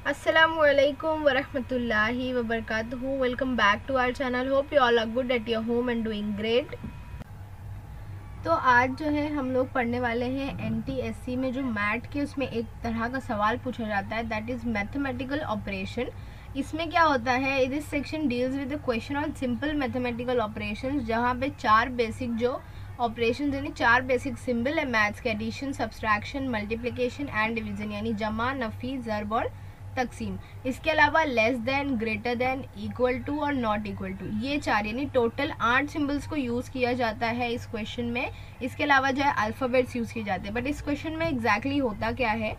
Assalamualaikum warahmatullahi wabarakatuh. Welcome back to our channel. Hope you all are good at your home and doing great. तो आज जो है हम लोग पढ़ने वाले हैं NTSC में जो मैथ के उसमें एक तरह का सवाल पूछा जाता है, दैट इज़ मैथमेटिकल ऑपरेशन. इसमें क्या होता है, this section deals with the question on simple mathematical operations, जहाँ पे चार बेसिक जो ऑपरेशन यानी चार बेसिक सिंबल है मैथ्स के, addition, subtraction, multiplication and division, यानी जमा, नफी, ज़र्ब और तकसीम. इसके अलावा less than, greater than, equal to और नॉट इक्वल टू, ये चार यानी टोटल 8 सिंबल्स को यूज़ किया जाता है इस क्वेश्चन में. इसके अलावा जो है अल्फ़ाबेट्स यूज़ किए जाते हैं. बट इस क्वेश्चन में एग्जैक्टली होता क्या है,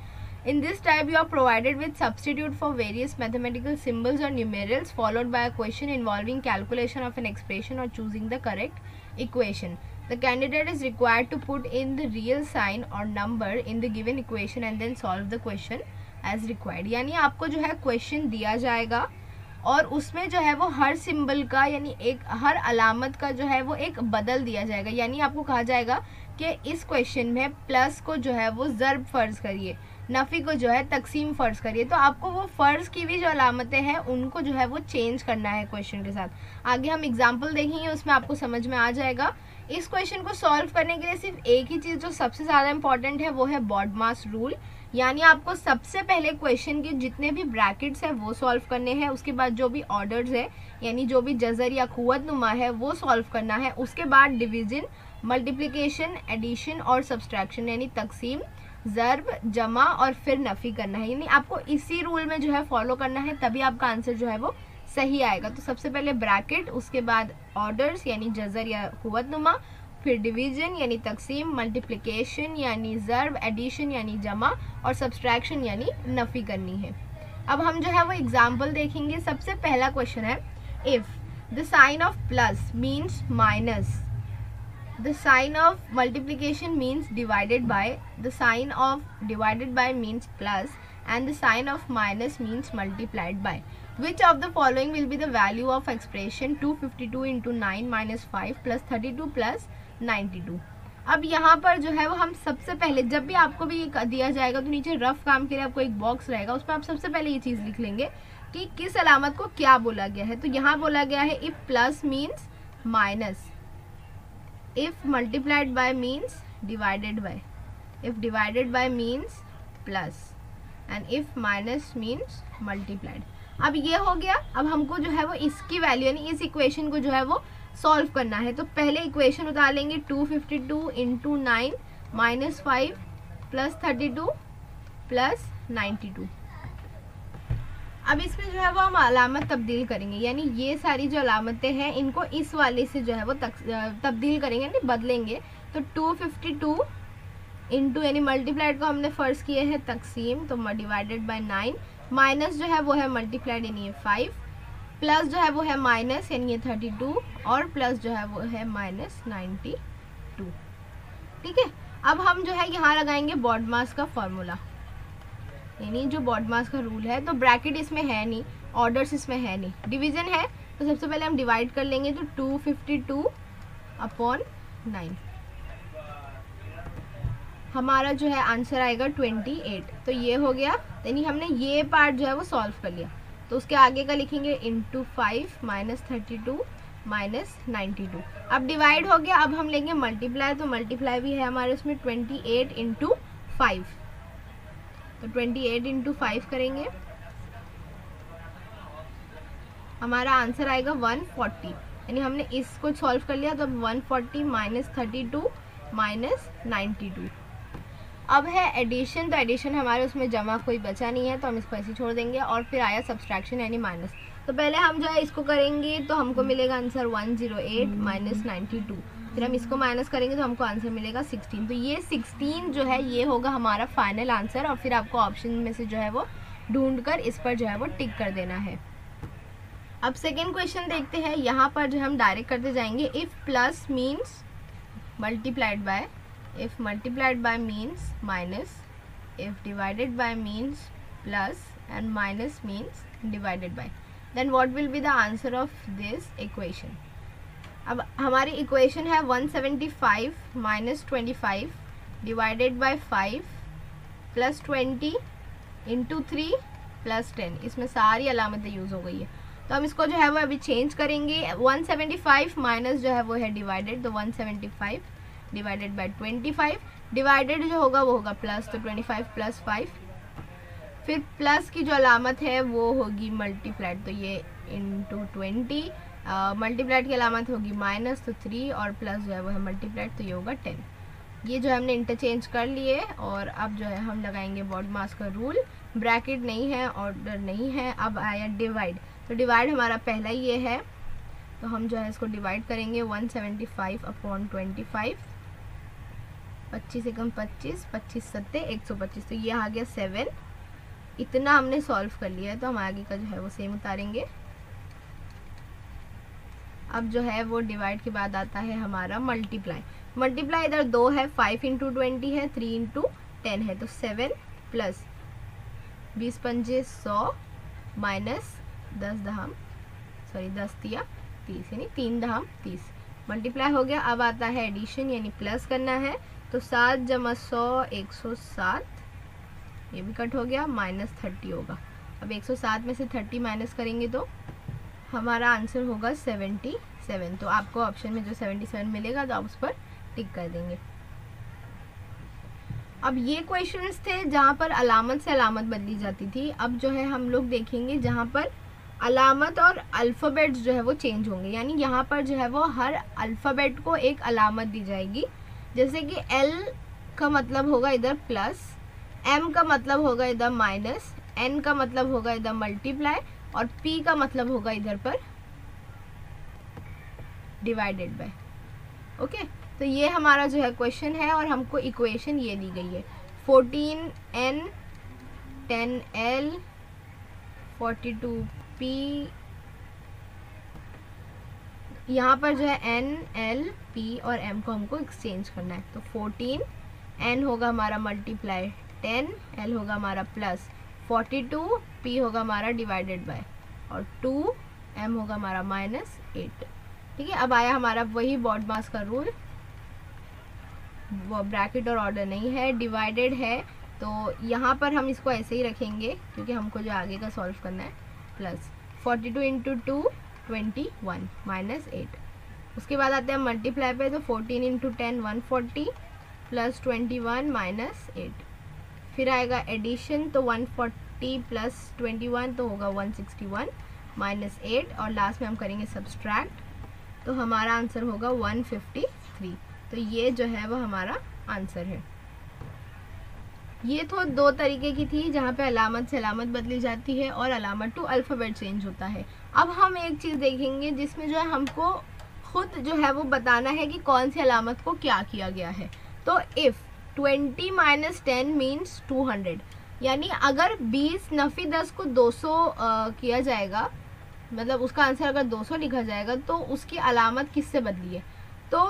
in this type you are provided with substitute for various mathematical symbols or numerals followed by a question involving calculation of an expression or choosing the correct equation. The candidate is required to put in the real sign or number in the given equation and then solve the question as required. यानी आपको जो है question दिया जाएगा और उसमें जो है वो हर सिंबल का यानी एक हर अलामत का जो है वो एक बदल दिया जाएगा. यानी आपको कहा जाएगा कि इस क्वेश्चन में प्लस को जो है वो ज़र्ब फ़र्ज करिए, नफ़ी को जो है तकसीम फ़र्ज करिए. तो आपको वो फ़र्ज की भी जो अलामतें हैं उनको जो है वो चेंज करना है क्वेश्चन के साथ. आगे हम एग्जाम्पल देखेंगे, उसमें आपको समझ में आ जाएगा. इस क्वेश्चन को सॉल्व करने के लिए सिर्फ एक ही चीज़ जो सबसे ज़्यादा इंपॉर्टेंट है वो है बॉडमास रूल. यानी आपको सबसे पहले क्वेश्चन के जितने भी ब्रैकेट्स हैं वो सॉल्व करने हैं. उसके बाद जो भी ऑर्डर्स है यानी जो भी जज़र या क़ुव्वत नुमा है वो सॉल्व करना है. उसके बाद डिवीज़न, मल्टीप्लिकेशन, एडिशन और सब्सट्रैक्शन यानी तकसीम, ज़र्ब, जमा और फिर नफ़ी करना है. यानी आपको इसी रूल में जो है फॉलो करना है, तभी आपका आंसर जो है वो सही आएगा. तो सबसे पहले ब्रैकेट, उसके बाद ऑर्डर्स यानी जज़र या क़ुव्वत नुमा, फिर डिवीज़न यानी तकसीम, मल्टीप्लिकेशन यानी ज़र्ब, एडिशन यानी जमा और सब्सट्रैक्शन यानी नफ़ी करनी है. अब हम जो है वो एग्जाम्पल देखेंगे. सबसे पहला क्वेश्चन है, if the sign of plus means minus, the sign of multiplication means divided by, the sign of divided by means plus, and the sign of minus means multiplied by. Which of the following will be the value of expression 252 into 9 minus 5 plus 32 plus 92? अब यहाँ पर जो है वो हम सबसे पहले जब भी आपको भी दिया जाएगा तो नीचे रफ काम के लिए आपको एक बॉक्स रहेगा, उसमें आप सबसे पहले ये चीज़ लिख लेंगे कि किस अलामत को क्या बोला गया है. तो यहाँ बोला गया है if plus means minus, if multiplied by means divided by, if divided by means plus, and if minus means multiplied. अब ये हो गया. अब हमको जो है वो इसकी वैल्यू यानी इस इक्वेशन को जो है वो सॉल्व करना है. तो पहले इक्वेशन उतार लेंगे, 252 इंटू 9 माइनस 5 प्लस 32 प्लस 92. अब इसमें जो है वो हम अलामत तब्दील करेंगे, यानी ये सारी जो अलामतें हैं इनको इस वाले से जो है वो तब्दील करेंगे यानी बदलेंगे. तो 252 इंटू यानी मल्टीप्लाइड को हमने फ़र्ज़ किए हैं तकसीम, तो डिवाइडेड बाय 9, माइनस जो है वो है मल्टीप्लाइड यानी ये 5, प्लस जो है वो है माइनस यानी ये 32 और प्लस जो है वो है माइनस 92. ठीक है. अब हम जो है यहाँ लगाएंगे बॉडमास का फॉर्मूला, यानी जो बॉडमास का रूल है. तो ब्रैकेट इसमें है नहीं, ऑर्डर्स इसमें है नहीं, डिवीज़न है. तो सबसे पहले हम डिवाइड कर लेंगे, तो 252 अपॉन 9 हमारा जो है आंसर आएगा 28. तो ये हो गया, यानी हमने ये पार्ट जो है वो सॉल्व कर लिया. तो उसके आगे का लिखेंगे इंटू 5 माइनस 32 माइनस 92. अब डिवाइड हो गया. अब हम लेंगे मल्टीप्लाई, तो मल्टीप्लाई भी है हमारे उसमें 28 इंटू 5. तो 28 इंटू 5 करेंगे, हमारा आंसर आएगा 140. यानी हमने इसको सॉल्व कर लिया. तो अब 140 माइनस 32 माइनस 92. अब है एडिशन. तो एडिशन हमारे उसमें जमा कोई बचा नहीं है तो हम इसको ऐसे छोड़ देंगे. और फिर आया सब्सट्रैक्शन यानी माइनस. तो पहले हम जो है इसको करेंगे तो हमको मिलेगा आंसर 108 माइनस 92. फिर हम इसको माइनस करेंगे तो हमको आंसर मिलेगा 16. तो ये 16 जो है ये होगा हमारा फाइनल आंसर. और फिर आपको ऑप्शन में से जो है वो ढूंढकर इस पर जो है वो टिक कर देना है. अब सेकेंड क्वेश्चन देखते हैं. यहाँ पर जो हम डायरेक्ट करते जाएंगे. If plus means multiplied by, if multiplied by means minus, if divided by means plus and minus means divided by, then what will be the answer of this equation. अब हमारी इक्वेशन है 175 minus 25 divided by 5 plus 20 into 3 +10, इसमें सारी अलामतें use हो गई है। तो हम इसको जो है वो अभी चेंज करेंगे। 175 माइनस जो है वो है डिवाइडेड, तो 175 डिवाइडेड बाय 25, डिवाइडेड जो होगा वो होगा प्लस, तो 25 + 5, फिर प्लस की जो अलामत है वो होगी मल्टीप्लाइड, तो ये इंटू 20, मल्टीप्लाइड की अलामत होगी माइनस, तो 3, और प्लस जो है वो है मल्टीप्लाइड, तो ये होगा 10। ये जो है हमने इंटरचेंज कर लिए। और अब जो है हम लगाएंगे बॉड मास का रूल, ब्रैकेट नहीं है, ऑर्डर नहीं है। अब आया डिवाइड, तो डिवाइड हमारा पहला ये है, तो हम जो है इसको डिवाइड करेंगे 175 अपॉन 25, 25 से कम 25, 25 सत्ते 125, तो ये आ गया 7। इतना हमने सॉल्व कर लिया है, तो हम आगे का जो है वो सेम उतारेंगे। अब जो है वो डिवाइड के बाद आता है हमारा मल्टीप्लाई। मल्टीप्लाई इधर 2 है, 5 × 20 है, 3 × 10 है, तो 7 प्लस 20 पंजे 100 माइनस 10 तिया 30, यानी 3 दहम 30, मल्टीप्लाई हो गया। अब आता है एडिशन, यानी प्लस करना है, तो 7 + 100 107, ये भी कट हो गया, माइनस 30 होगा। अब 107 में से 30 माइनस करेंगे तो हमारा आंसर होगा 77। तो आपको ऑप्शन में जो 77 मिलेगा तो आप उस पर टिक कर देंगे। अब ये क्वेश्चंस थे जहाँ पर अलामत से अलामत बदली जाती थी। अब जो है हम लोग देखेंगे जहाँ पर अलामत और अल्फ़ाबेट्स जो है वो चेंज होंगे, यानी यहाँ पर जो है वो हर अल्फ़ाबेट को एक अलामत दी जाएगी। जैसे कि L का मतलब होगा इधर प्लस, M का मतलब होगा इधर माइनस, N का मतलब होगा इधर मल्टीप्लाई, और P का मतलब होगा इधर पर डिवाइडेड बाय। ओके, तो ये हमारा जो है क्वेश्चन है, और हमको इक्वेशन ये दी गई है 14N 10L 42P, यहाँ पर जो है N L P और M को हमको एक्सचेंज करना है। तो 14N होगा हमारा मल्टीप्लाई 10, L होगा हमारा प्लस 42, P होगा हमारा डिवाइडेड बाय, और 2M होगा हमारा माइनस 8। ठीक है, अब आया हमारा वही बॉड मास का रूल, वो ब्रैकेट और ऑर्डर नहीं है, डिवाइडेड है, तो यहाँ पर हम इसको ऐसे ही रखेंगे क्योंकि हमको जो आगे का सॉल्व करना है। Plus 42 × 2 21 minus 8। उसके बाद आते हैं मल्टीप्लाई पे, तो 14 × 10 140 प्लस 21 माइनस 8। फिर आएगा एडिशन, तो 140 प्लस 21 तो होगा 161 माइनस 8, और लास्ट में हम करेंगे सब्सट्रैक्ट, तो हमारा आंसर होगा 153। तो ये जो है वो हमारा आंसर है। ये तो 2 तरीके की थी जहाँ पे अलामत से अलामत बदली जाती है और अलामत टू अल्फ़ाबेट चेंज होता है। अब हम एक चीज़ देखेंगे जिसमें जो है हमको खुद जो है वो बताना है कि कौन सी अलामत को क्या किया गया है। तो इफ़ 20 - 10 मीन्स 200, यानी अगर 20 नफ़ी 10 को 200 किया जाएगा, मतलब उसका आंसर अगर 200 लिखा जाएगा, तो उसकी अलामत किससे बदली है। तो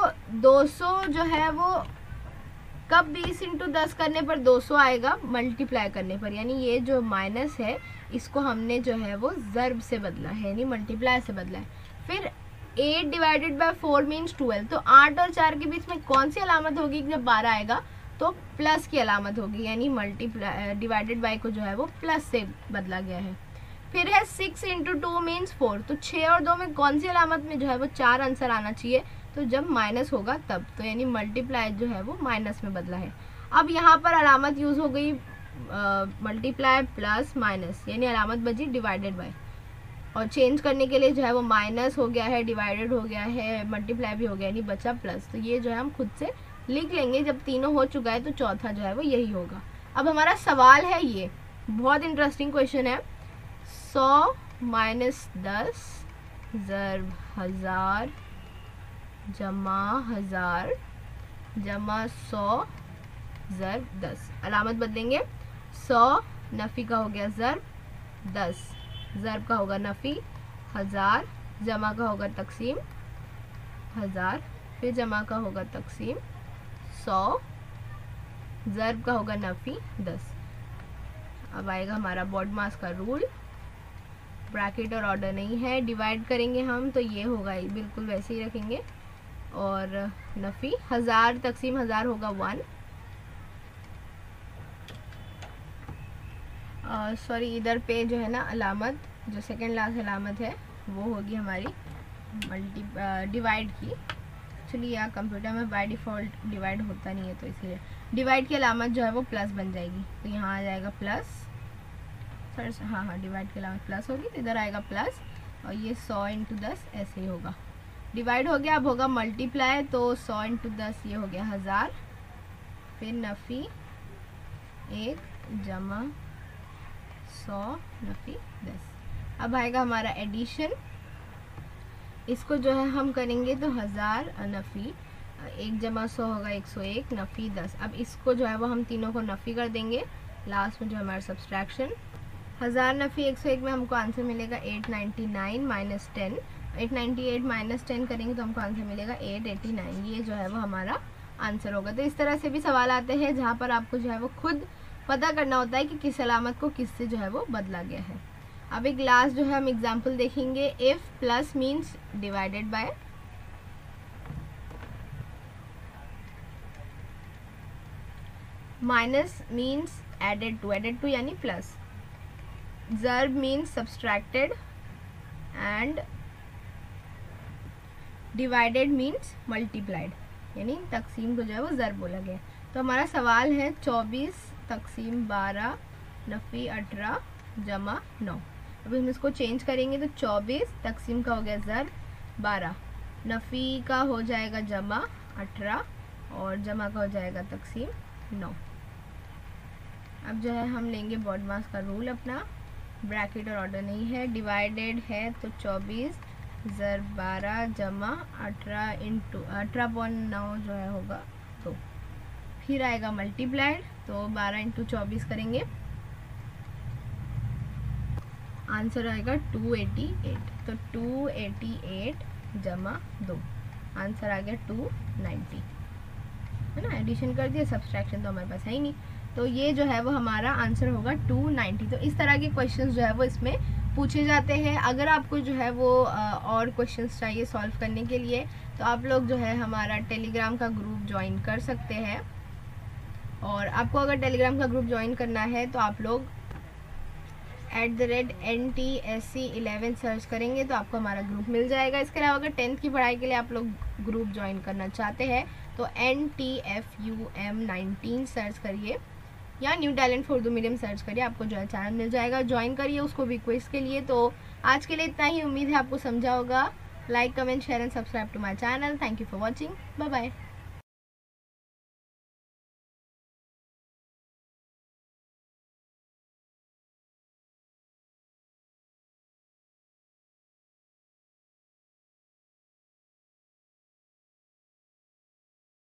200 जो है वो कब 20 × 10 करने पर 200 आएगा, मल्टीप्लाई करने पर, यानी ये जो माइनस है इसको हमने जो है वो ज़र्ब से बदला है, यानी मल्टीप्लाई से बदला है। फिर 8 डिवाइडेड बाय 4 मीन्स 12, तो 8 और 4 के बीच में कौन सी अलामत होगी, जब 12 आएगा तो प्लस की अलामत होगी, यानी मल्टीप्लाई डिवाइडेड बाय को जो है वो प्लस से बदला गया है। फिर है 6 × 2 मीन्स 4, तो 6 और 2 में कौन सी अलामत में जो है वो 4 आंसर आना चाहिए, तो जब माइनस होगा तब, तो यानी मल्टीप्लाई जो है वो माइनस में बदला है। अब यहाँ पर अलामत यूज़ हो गई मल्टीप्लाई प्लस माइनस, यानी अलामत बची डिवाइडेड बाय, और चेंज करने के लिए जो है वो माइनस हो गया है, डिवाइडेड हो गया है, मल्टीप्लाई भी हो गया, यानी बचा प्लस। तो ये जो है हम खुद से लिख लेंगे, जब तीनों हो चुका है तो चौथा जो है वो यही होगा। अब हमारा सवाल है, ये बहुत इंटरेस्टिंग क्वेश्चन है। 100 - 10 ज़र्ब 1000 जमा 1000 जमा 100 ज़र्ब 10। अलामत बदलेंगे, 100 नफ़ी का हो गया ज़र्ब, 10 ज़र्ब का होगा नफ़ी, 1000 जमा का होगा तकसीम 1000, फिर जमा का होगा तकसीम 100, ज़र्ब का होगा नफ़ी 10। अब आएगा हमारा बॉड मास का रूल, ब्रैकेट और ऑर्डर नहीं है, डिवाइड करेंगे हम तो ये होगा बिल्कुल वैसे ही रखेंगे, और नफ़ी 1000 तकसीम 1000 होगा 1, सॉरी इधर पे जो है ना अलामत, जो सेकेंड लास्ट अलामत है वो होगी हमारी डिवाइड की। एक्चुअली यहाँ कंप्यूटर में बाय डिफ़ॉल्ट डिवाइड होता नहीं है, तो इसलिए डिवाइड की अलामत जो है वो प्लस बन जाएगी। तो यहाँ आ जाएगा प्लस, सर हाँ डिवाइड की अलामत प्लस होगी, तो इधर आएगा प्लस, और ये 100 × 10 ऐसे ही होगा। डिवाइड हो गया, अब होगा मल्टीप्लाई, तो 100 × 10 ये हो गया 1000, फिर नफ़ी 1 जमा 100 नफ़ी 10। अब आएगा हमारा एडिशन, इसको जो है हम करेंगे तो 1000 नफ़ी 1 जमा 100 होगा 101 नफ़ी 10। अब इसको जो है वो हम तीनों को नफ़ी कर देंगे, लास्ट में जो हमारा सब्सट्रैक्शन 1000 नफ़ी 101 में हमको आंसर मिलेगा 899 माइनस 10, 898 माइनस 10 करेंगे तो हमको आंसर मिलेगा 889। ये जो है वो हमारा आंसर होगा। तो इस तरह से भी सवाल आते हैं जहाँ पर आपको जो है वो खुद पता करना होता है कि किस अलामत को किससे जो है वो बदला गया है। अब एक लास्ट जो है हम एग्जाम्पल देखेंगे। If plus means divided by, minus means added to यानी प्लस, ज़र्ब means subtracted, and divided means multiplied, यानी तकसीम को जो है वो ज़र्ब बोला गया। तो हमारा सवाल है 24 तकसीम 12 नफ़ी 18 जमा 9। अभी हम इसको चेंज करेंगे तो 24 तकसीम का हो गया ज़र्ब 12, नफ़ी का हो जाएगा जमा 18 और जमा का हो जाएगा तकसीम 9। अब जो है हम लेंगे बॉडमास का रूल अपना, ब्रैकेट और ऑर्डर नहीं है, डिवाइडेड है तो 24 ज़र्ब 12 जमा 18 × 18.9 जो है होगा 2, फिर आएगा मल्टीप्लाइड, तो 12 × 24 करेंगे, आंसर आएगा 288। तो 288 जमा 2, आंसर आ गया 290, है ना। एडिशन कर दिया, सब्सट्रैक्शन तो हमारे पास है ही नहीं, तो ये जो है वो हमारा आंसर होगा 290। तो इस तरह के क्वेश्चंस जो है वो इसमें पूछे जाते हैं। अगर आपको जो है वो और क्वेश्चंस चाहिए सॉल्व करने के लिए, तो आप लोग जो है हमारा टेलीग्राम का ग्रुप ज्वाइन कर सकते हैं। और आपको अगर टेलीग्राम का ग्रुप ज्वाइन करना है तो आप लोग @NTSC11 सर्च करेंगे तो आपको हमारा ग्रुप मिल जाएगा। इसके अलावा अगर 10th की पढ़ाई के लिए आप लोग ग्रुप ज्वाइन करना चाहते हैं तो NTFUM19 सर्च करिए, या new talent for Urdu medium search करिए, आपको जो है चैनल मिल जाएगा, ज्वाइन करिए उसको भी क्विज के लिए। तो आज के लिए इतना ही, उम्मीद है आपको समझा होगा। Like comment share and subscribe to my channel. Thank you for watching, bye bye.